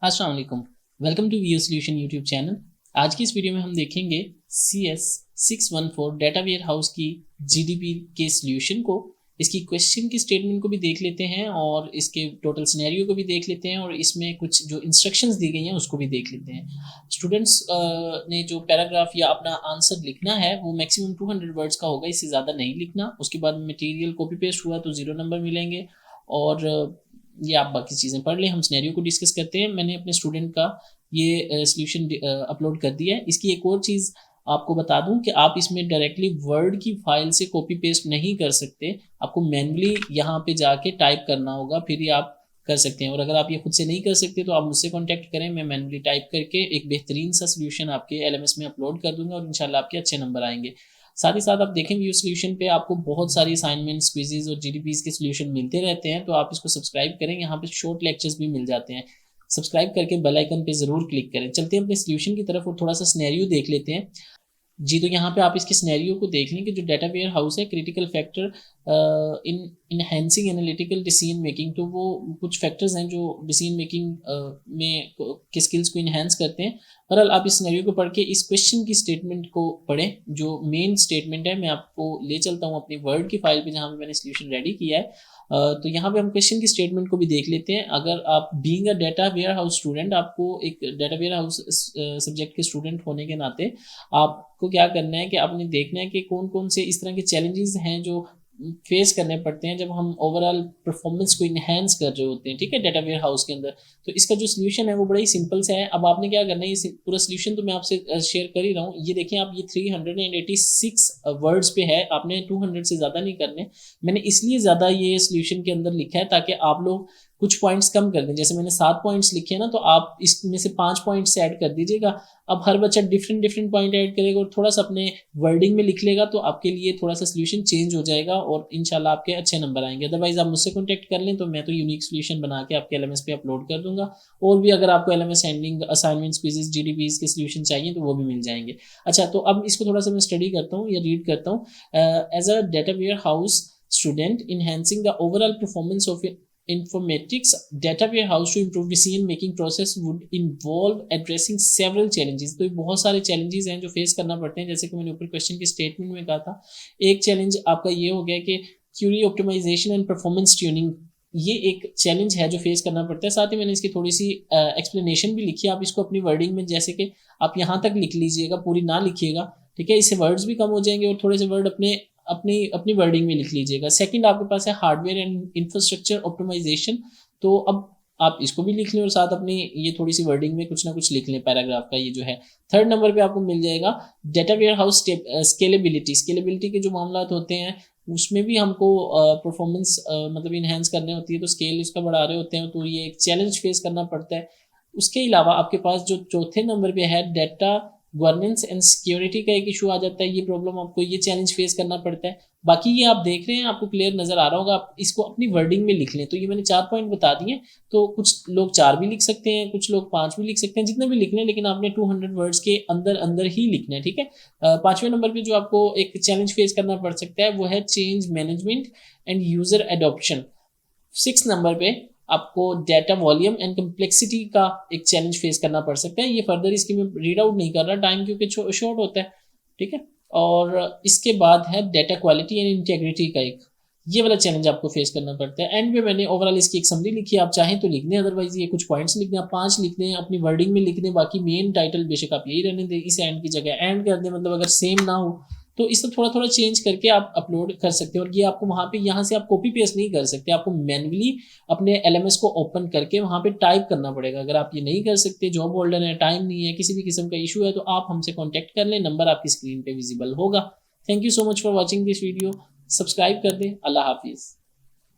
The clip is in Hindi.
अस्सलाम वालेकुम। Welcome to VO solution YouTube channel. आज की इस वीडियो में हम देखेंगे CS614 डेटा वेयर हाउस की जीडीपी के सॉल्यूशन को। इसकी क्वेश्चन की स्टेटमेंट को भी देख लेते हैं और इसके टोटल सिनेरियो को भी देख लेते हैं और इसमें कुछ जो इंस्ट्रक्शंस दी गई हैं उसको भी देख लेते हैं। स्टूडेंट्स ने जो पैराग्राफ या अपना आंसर लिखना है वो मैक्सिमम 200 वर्ड्स का होगा, इससे ज़्यादा नहीं लिखना। उसके बाद मटेरियल कॉपी पेस्ट हुआ तो 0 नंबर मिलेंगे और ये आप बाकी चीज़ें पढ़ लें। हम सिनेरियो को डिस्कस करते हैं। मैंने अपने स्टूडेंट का ये सॉल्यूशन अपलोड कर दिया है। इसकी एक और चीज़ आपको बता दूं कि आप इसमें डायरेक्टली वर्ड की फाइल से कॉपी पेस्ट नहीं कर सकते, आपको मैनुअली यहाँ पे जाके टाइप करना होगा, फिर ही आप कर सकते हैं। और अगर आप ये खुद से नहीं कर सकते तो आप मुझसे कॉन्टैक्ट करें, मैं मैनुअली टाइप करके एक बेहतरीन सा सोल्यूशन आपके एलएमएस में अपलोड कर दूंगा और इंशाल्लाह आपके अच्छे नंबर आएंगे। साथ ही साथ आप देखें व्यू सॉल्यूशन पे आपको बहुत सारी असाइनमेंट्स, क्विजेज और जीडीपीज के सॉल्यूशन मिलते रहते हैं, तो आप इसको सब्सक्राइब करें। यहाँ पे शॉर्ट लेक्चर्स भी मिल जाते हैं। सब्सक्राइब करके बेल आइकन पे ज़रूर क्लिक करें। चलते हैं अपने सॉल्यूशन की तरफ और थोड़ा सा सिनेरियो देख लेते हैं। जी, तो यहाँ पे आप इसके सिनेरियो को देख लें कि जो डाटा वेयर हाउस है, critical factor in enhancing analytical decision making, तो वो कुछ फैक्टर्स हैं जो डिसीजन मेकिंग में के स्किल्स को इन्हेंस करते हैं। बहरहाल आप इस सिनेरियो को पढ़ के इस क्वेश्चन की स्टेटमेंट को पढ़ें। जो मेन स्टेटमेंट है मैं आपको ले चलता हूँ अपनी वर्ड की फाइल पे जहाँ पे मैंने सोल्यूशन रेडी किया है। तो यहाँ पे हम क्वेश्चन की स्टेटमेंट को भी देख लेते हैं। अगर आप being a data warehouse student, आपको एक डाटा वेयर हाउस सब्जेक्ट के स्टूडेंट होने के नाते आपको क्या करना है कि आपने देखना है कि कौन कौन से इस तरह के चैलेंजेस हैं जो फेस करने पड़ते हैं जब हम ओवरऑल परफॉर्मेंस को इन्हेंस कर रहे होते हैं, ठीक है, डाटा वेयर हाउस के अंदर। तो इसका जो सोल्यूशन है वो बड़ा ही सिंपल सा है। अब आपने क्या करना है, ये पूरा सोल्यूशन तो मैं आपसे शेयर कर ही रहा हूँ। ये देखिए आप, ये 386 वर्ड्स पे है, आपने 200 से ज़्यादा नहीं करने। मैंने इसलिए ज़्यादा ये सोल्यूशन के अंदर लिखा है ताकि आप लोग कुछ पॉइंट्स कम कर दें। जैसे मैंने 7 पॉइंट्स लिखे हैं ना, तो आप इसमें से 5 पॉइंट्स ऐड कर दीजिएगा। अब हर बच्चा डिफरेंट डिफरेंट पॉइंट ऐड करेगा और थोड़ा सा अपने वर्डिंग में लिख लेगा, तो आपके लिए थोड़ा सा सोल्यूशन चेंज हो जाएगा और इंशाल्लाह आपके अच्छे नंबर आएंगे। अदरवाइज आप मुझसे कॉन्टैक्ट कर लें तो मैं तो यूनिक सोल्यूशन बना के आपके एलएमएस पे अपलोड कर दूंगा। और भी अगर आपको एलएमएस हैंडलिंग, असाइनमेंट्स, क्विजेस, जीडीपीज के सोल्यूशन चाहिए तो वो भी मिल जाएंगे। अच्छा, तो अब इसको थोड़ा सा मैं स्टडी करता हूँ या रीड करता हूँ। As a data warehouse student, enhancing the overall performance of informatics data warehouse to improve decision making process would involve addressing several challenges। तो ये बहुत सारे challenges हैं जो फेस करना पड़ते हैं। जैसे कि मैंने ऊपर क्वेश्चन की स्टेटमेंट में कहा था, एक चैलेंज आपका ये हो गया कि query optimisation and performance tuning, ये एक चैलेंज है जो फेस करना पड़ता है। साथ ही मैंने इसकी थोड़ी सी एक्सप्लेनेशन भी लिखी है। आप इसको अपनी वर्डिंग में, जैसे कि आप यहाँ तक लिख लीजिएगा, पूरी ना लिखिएगा, ठीक है, इससे वर्ड्स भी कम हो जाएंगे और थोड़े से वर्ड अपने अपनी अपनी वर्डिंग में लिख लीजिएगा। सेकंड आपके पास है हार्डवेयर एंड इंफ्रास्ट्रक्चर ऑप्टिमाइजेशन, तो अब आप इसको भी लिख लें और साथ अपनी ये थोड़ी सी वर्डिंग में कुछ ना कुछ लिख लें पैराग्राफ का, ये जो है। थर्ड नंबर पे आपको मिल जाएगा data warehouse scalability. Scalability के जो मामला होते हैं उसमें भी हमको परफॉर्मेंस मतलब इन्हेंस करने होती है, तो स्केल इसका बढ़ा रहे होते हैं, तो ये एक चैलेंज फेस करना पड़ता है। उसके अलावा आपके पास जो चौथे नंबर पे है डाटा गवर्नेंस एंड सिक्योरिटी का एक इशू आ जाता है। ये प्रॉब्लम आपको, ये चैलेंज फेस करना पड़ता है। बाकी ये आप देख रहे हैं, आपको क्लियर नजर आ रहा होगा। आप इसको अपनी वर्डिंग में लिख लें। तो ये मैंने 4 पॉइंट बता दिए, तो कुछ लोग 4 भी लिख सकते हैं, कुछ लोग 5 भी लिख सकते हैं, जितने भी लिख लें, लेकिन आपने 200 वर्ड्स के अंदर अंदर ही लिखना है, ठीक है। 5वें नंबर पे जो आपको एक चैलेंज फेस करना पड़ सकता है वो है change management and user adoption. 6 number पे आपको डाटा वॉल्यूम एंड कम्प्लेक्सिटी का एक चैलेंज फेस करना पड़ सकता है। ये फर्दर इसकी मैं रीड आउट नहीं कर रहा टाइम, क्योंकि शॉर्ट होता है, ठीक है। और इसके बाद है डाटा क्वालिटी एंड इंटेग्रिटी का एक, ये वाला चैलेंज आपको फेस करना पड़ता है। एंड में मैंने ओवरऑल इसकी एक समरी लिखी है, आप चाहें तो लिख दें, अदरवाइज ये कुछ पॉइंट्स लिख दें, आप 5 लिख दें, अपनी वर्डिंग में लिख दें। बाकी मेन टाइटल बेशक आप यही रहने दें, इस एंड की जगह एंड कर दें, मतलब अगर सेम ना हो तो इसको थोड़ा थोड़ा चेंज करके आप अपलोड कर सकते हो। और ये आपको वहाँ पे, यहाँ से आप कॉपी पेस्ट नहीं कर सकते, आपको मैन्युअली अपने एलएमएस को ओपन करके वहाँ पे टाइप करना पड़ेगा। अगर आप ये नहीं कर सकते, जॉब होल्डर है, टाइम नहीं है, किसी भी किस्म का इशू है, तो आप हमसे कॉन्टैक्ट कर लें, नंबर आपकी स्क्रीन पे विजिबल होगा। Thank you so much for watching this video. Subscribe कर दें। अल्लाह हाफिज़।